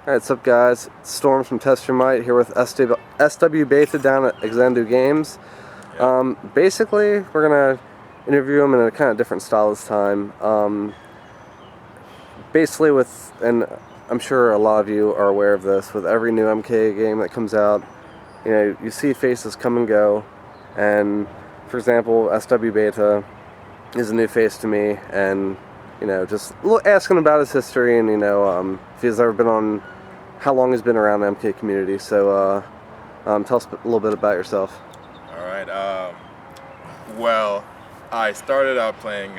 Alright, what's up guys? Storms from Test Your Might here with SWBeta down at Xanadu Games. Basically, we're going to interview them in a kind of different style this time. Basically and I'm sure a lot of you are aware of this, with every new MK game that comes out, you see faces come and go, and for example, SWBeta is a new face to me, and just asking about his history and if he's ever been on, how long he's been around the MK community. So tell us a little bit about yourself. All right. Well, I started out playing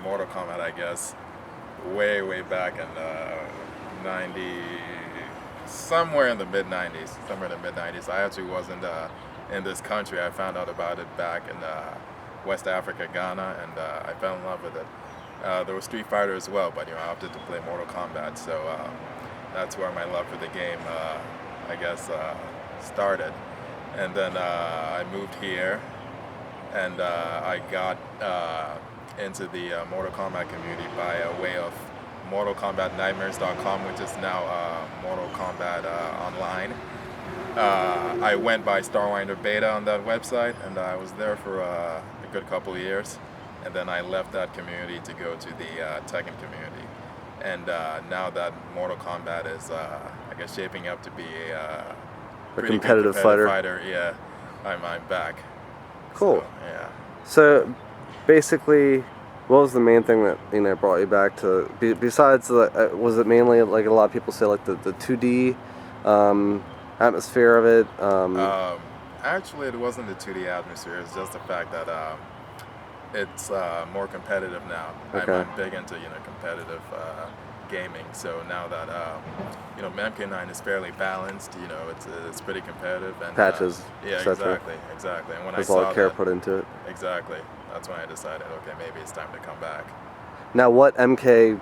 Mortal Kombat, I guess, way back in somewhere in the mid 90s. I actually wasn't in this country. I found out about it back in West Africa, Ghana, and I fell in love with it. There was Street Fighter as well, but I opted to play Mortal Kombat, so that's where my love for the game, I guess, started. And then I moved here, and I got into the Mortal Kombat community by way of MortalKombatNightmares.com, which is now Mortal Kombat Online. I went by Starwinder Beta on that website, and I was there for a good couple of years. And then I left that community to go to the Tekken community. And now that Mortal Kombat is, I guess, shaping up to be a pretty competitive fighter. Yeah, I'm back. Cool. So, yeah. So basically, what was the main thing that brought you back to? Besides, was it mainly, like a lot of people say, like the 2D atmosphere of it? Actually, it wasn't the 2D atmosphere. It's just the fact that it's more competitive now. Okay. I'm big into competitive gaming. So now that MK9 is fairly balanced, it's pretty competitive. And Patches. Yeah, exactly. And when There's I saw a lot of care put into it. Exactly. That's when I decided, okay, maybe it's time to come back. Now, what MK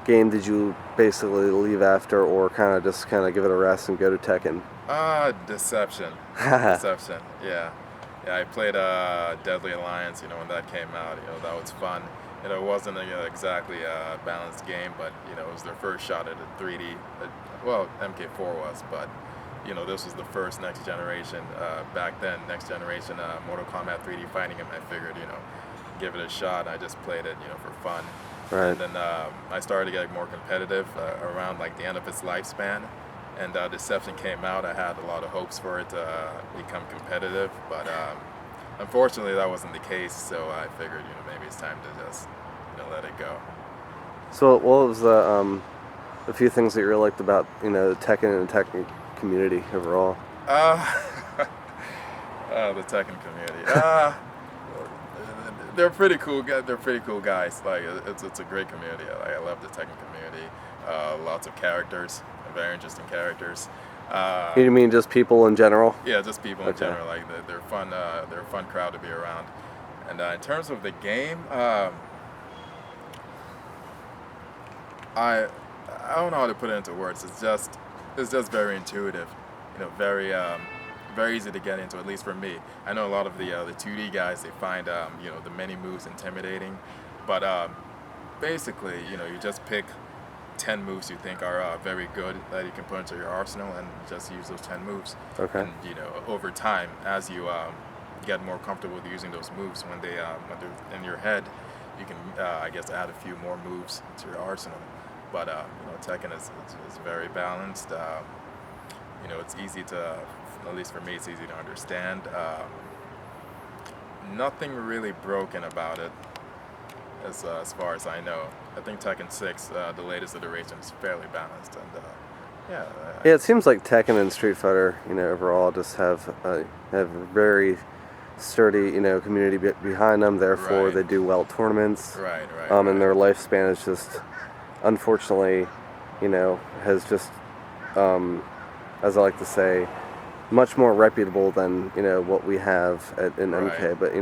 game did you basically leave after, or kind of give it a rest and go to Tekken? Deception. Deception. Yeah. Yeah, I played Deadly Alliance, when that came out. That was fun. It wasn't exactly a balanced game, but it was their first shot at a 3D. Well, MK4 was, but this was the first next generation. Back then, next generation Mortal Kombat 3D fighting game. I figured, give it a shot. I just played it, for fun. Right. And then I started to get more competitive around like the end of its lifespan. And Deception came out. I had a lot of hopes for it to become competitive, but unfortunately that wasn't the case. So I figured, maybe it's time to just, let it go. So, what was the few things that you really liked about the Tekken and the Tekken community overall? The Tekken community. They're pretty cool. They're pretty cool guys. Like it's a great community. I love the Tekken community. Lots of characters. Very interesting characters. You mean just people in general? Yeah, just people in general. Like they're fun. They're a fun crowd to be around. And in terms of the game, I don't know how to put it into words. It's just very intuitive. Very easy to get into. At least for me. I know a lot of the 2D guys, they find the many moves intimidating, but basically you just pick 10 moves you think are very good that you can put into your arsenal and just use those 10 moves. Okay. And over time, as you get more comfortable with using those moves, when they're in your head, you can I guess add a few more moves to your arsenal. But Tekken is very balanced. It's easy to, at least for me, it's easy to understand. Nothing really broken about it. As far as I know, I think Tekken 6, the latest iteration, is fairly balanced, and yeah. Yeah, it seems like Tekken and Street Fighter, overall just have a very sturdy, community behind them. Therefore, they do well at tournaments. Right. And their lifespan is just, unfortunately, has just, as I like to say, much more reputable than what we have in MK. But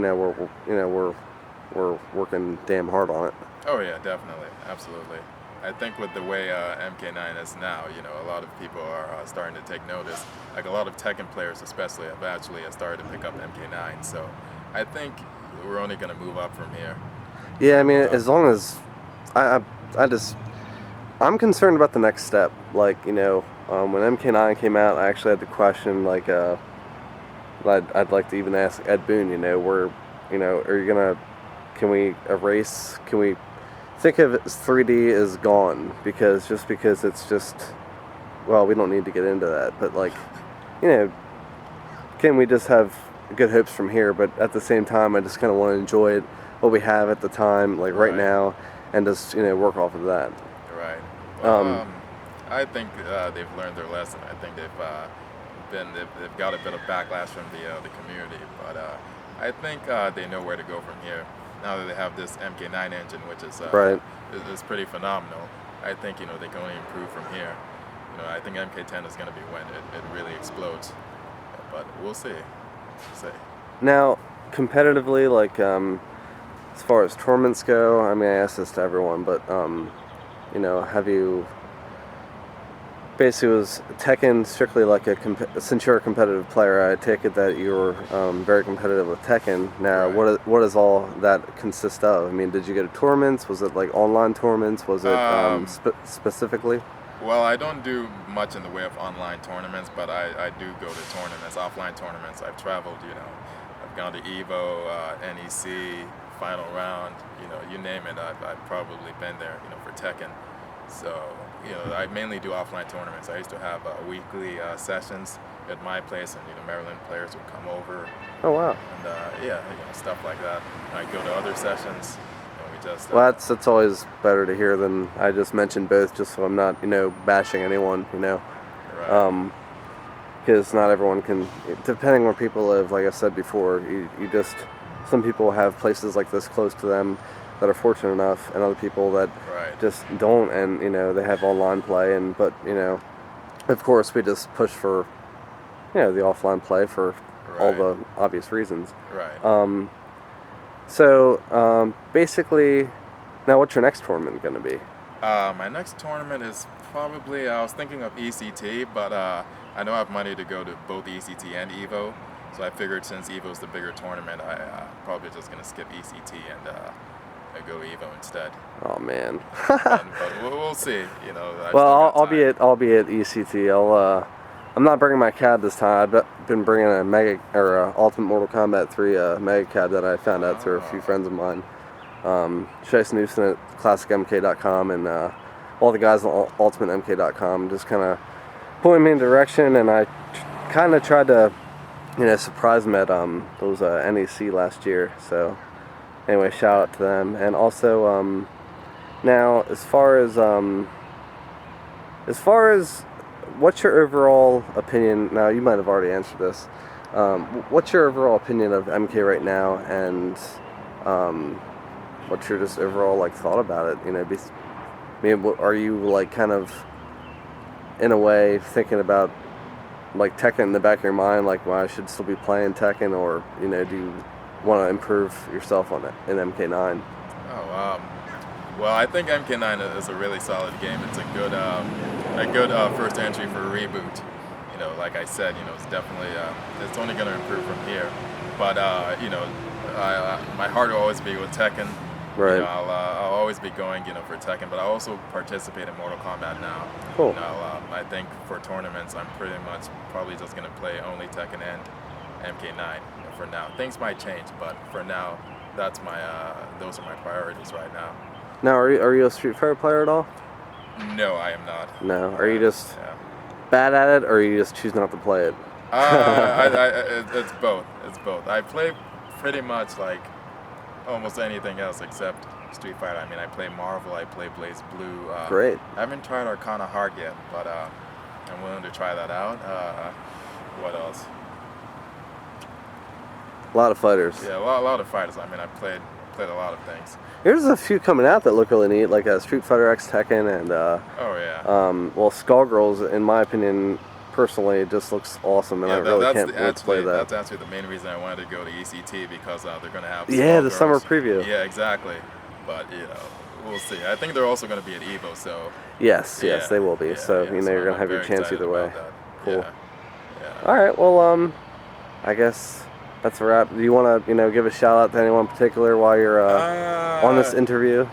we're working damn hard on it. Oh yeah, definitely, absolutely. I think with the way MK9 is now, a lot of people are starting to take notice. Like a lot of Tekken players especially have actually started to pick up MK9. So I think we're only going to move up from here. Yeah, I mean, as long as I just I'm concerned about the next step. Like, when MK9 came out, I actually had the question, like, I'd like to even ask Ed Boon, are you gonna, can we erase, can we think of it as 3D is gone? Because it's just, well, we don't need to get into that, but like, can we just have good hopes from here? But at the same time, I just kind of want to enjoy it, what we have at the time, like right now, and just, work off of that. Right. Well, I think they've learned their lesson. I think they've got a bit of backlash from the community, but I think they know where to go from here. Now that they have this MK9 engine, which is is pretty phenomenal, I think they can only improve from here. I think MK10 is going to be when it really explodes, but we'll see. Now, competitively, like as far as tournaments go, I mean, I ask this to everyone, but have you? Basically, was Tekken strictly like since you're a competitive player, I take it that you're very competitive with Tekken. Now, what does all that consist of? I mean, did you go to tournaments? Was it like online tournaments? Was it specifically? Well, I don't do much in the way of online tournaments, but I do go to tournaments, offline tournaments. I've traveled, I've gone to EVO, NEC, Final Round, you name it. I've probably been there, for Tekken. So, I mainly do offline tournaments. I used to have weekly sessions at my place, and Maryland players would come over. Oh wow! And stuff like that. I go to other sessions, and we just. Well, that's always better to hear than I just mentioned both, just so I'm not bashing anyone, Right. Because not everyone can, depending where people live. Like I said before, you just some people have places like this close to them that are fortunate enough, and other people that just don't, and they have online play, but of course we just push for the offline play for all the obvious reasons. Right. So basically, now what's your next tournament going to be? My next tournament is probably, I was thinking of ECT, but I know I have money to go to both ECT and EVO, so I figured since EVO is the bigger tournament, I probably just going to skip ECT and I go to EVO instead. Oh man. But we'll see. Well, I'll be at ECT. I'm not bringing my CAD this time. I've been bringing a Ultimate Mortal Kombat 3 Mega CAD that I found out through a few friends of mine. Chase Newson at ClassicMK.com and all the guys at UltimateMK.com just kind of pointed me in a direction, and I kind of tried to surprise them at those NEC last year. So. Anyway, shout out to them. And also, now as far as what's your overall opinion? Now you might have already answered this. What's your overall opinion of MK right now, and what's your just overall thought about it? Are you kind of in a way thinking about Tekken in the back of your mind, well, I should still be playing Tekken, or do you want to improve yourself on it in MK9? Well, I think MK9 is a really solid game. It's a good first entry for a reboot. Like I said, it's definitely it's only going to improve from here. But my heart will always be with Tekken. Right. I'll always be going for Tekken, but I also participate in Mortal Kombat now. Cool. I think for tournaments, I'm pretty much probably just going to play only Tekken and MK9 for now. Things might change, but for now, those are my priorities right now. Now, are you a Street Fighter player at all? No, I am not. No. Are you just bad at it, or you just choose not to play it? It's both. It's both. I play pretty much almost anything else except Street Fighter. I mean, I play Marvel, I play Blaze Blue. Great. I haven't tried Arcana Heart yet, but I'm willing to try that out. What else? A lot of fighters. Yeah, a lot of fighters. I mean, I played a lot of things. There's a few coming out that look really neat, like Street Fighter X Tekken and well, Skullgirls, in my opinion, personally, it just looks awesome, and I really can't wait to play that. That's actually the main reason I wanted to go to ECT, because they're going to have the summer preview. Yeah, exactly. But we'll see. I think they're also going to be at EVO, so. Yes, they will be. So you're going to have your chance either way. Cool. Yeah. All right. Well, I guess that's a wrap. Do you want to give a shout out to anyone in particular while you're on this interview?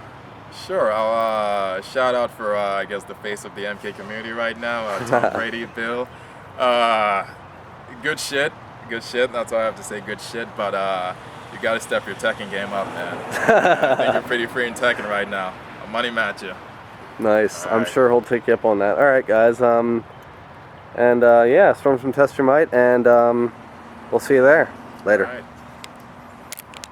Sure. I'll shout out for I guess the face of the MK community right now, Tom Brady, Bill. Good shit. Good shit. That's all I have to say. Good shit. But you got to step your Tekken game up, man. I think you're pretty free in Tekken right now. I'll money match you. Nice. All I'm right. sure he'll take you up on that. All right, guys. Yeah, Storm from Test Your Might, and we'll see you there. Later. All right.